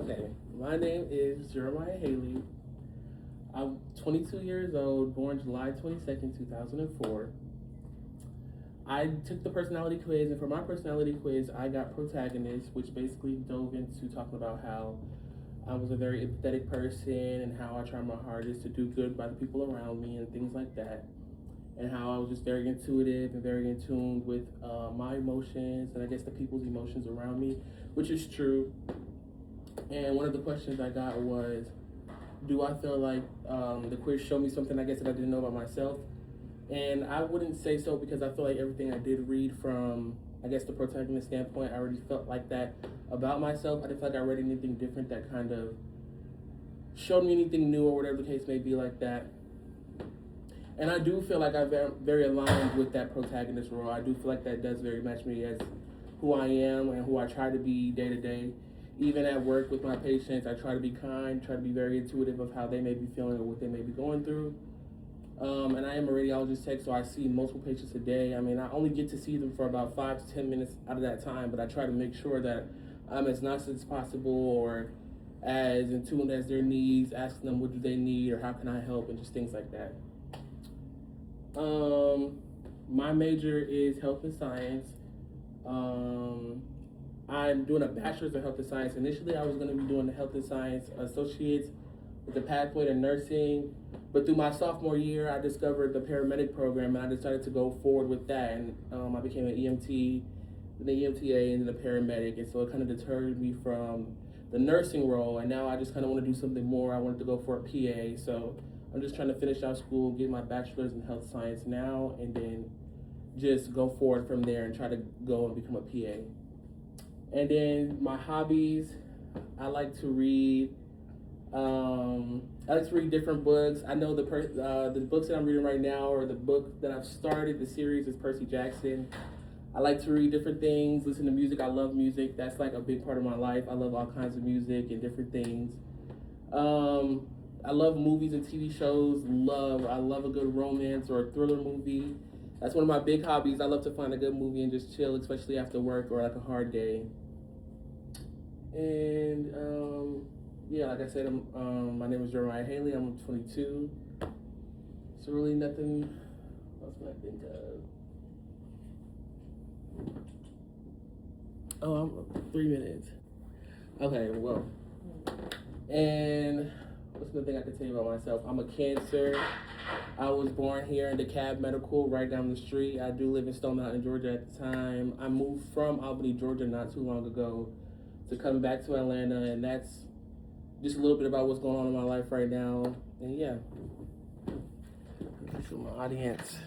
Okay, my name is Jeremiah Haley. I'm 22 years old, born July 22nd, 2004. I took the personality quiz, and for my personality quiz, I got protagonist, which basically dove into talking about how I was a very empathetic person and how I tried my hardest to do good by the people around me and things like that. And how I was just very intuitive and very in tune with my emotions and I guess the people's emotions around me, which is true. And one of the questions I got was, do I feel like the quiz showed me something I guess that I didn't know about myself? And I wouldn't say so because I feel like everything I did read from, I guess, the protagonist standpoint, I already felt like that about myself. I didn't feel like I read anything different that kind of showed me anything new or whatever the case may be like that. And I do feel like I'm very aligned with that protagonist role. I do feel like that does very much me as who I am and who I try to be day to day. Even at work with my patients, I try to be kind, try to be very intuitive of how they may be feeling or what they may be going through. And I am a radiologist tech, so I see multiple patients a day. I mean, I only get to see them for about 5 to 10 minutes out of that time, but I try to make sure that I'm as nice as possible or as in tune as their needs, asking them what do they need or how can I help and just things like that. My major is health and science. I'm doing a bachelor's of health and science. Initially, I was going to be doing the health and science associates with a pathway to nursing. But through my sophomore year, I discovered the paramedic program and I decided to go forward with that. And I became an EMT, then an EMTA, and then a paramedic. And so it kind of deterred me from the nursing role. And now I just kind of want to do something more. I wanted to go for a PA. So I'm just trying to finish out school, get my bachelor's in health science now, and then just go forward from there and try to go and become a PA. And then my hobbies, I like to read. I like to read different books. I know the books that I'm reading right now, or the book that I've started, the series is Percy Jackson. I like to read different things, listen to music. I love music. That's like a big part of my life. I love all kinds of music and different things. I love movies and TV shows. I love a good romance or a thriller movie. That's one of my big hobbies. I love to find a good movie and just chill, especially after work or like a hard day. And yeah, like I said, my name is Jeremiah Haley. I'm 22. So really nothing else can I think of. Oh, I'm 3 minutes. Okay, well, and what's another thing I can tell you about myself? I'm a Cancer. I was born here in DeKalb Medical, right down the street. I do live in Stone Mountain, Georgia at the time. I moved from Albany, Georgia not too long ago to come back to Atlanta, and that's just a little bit about what's going on in my life right now. And yeah, for my audience.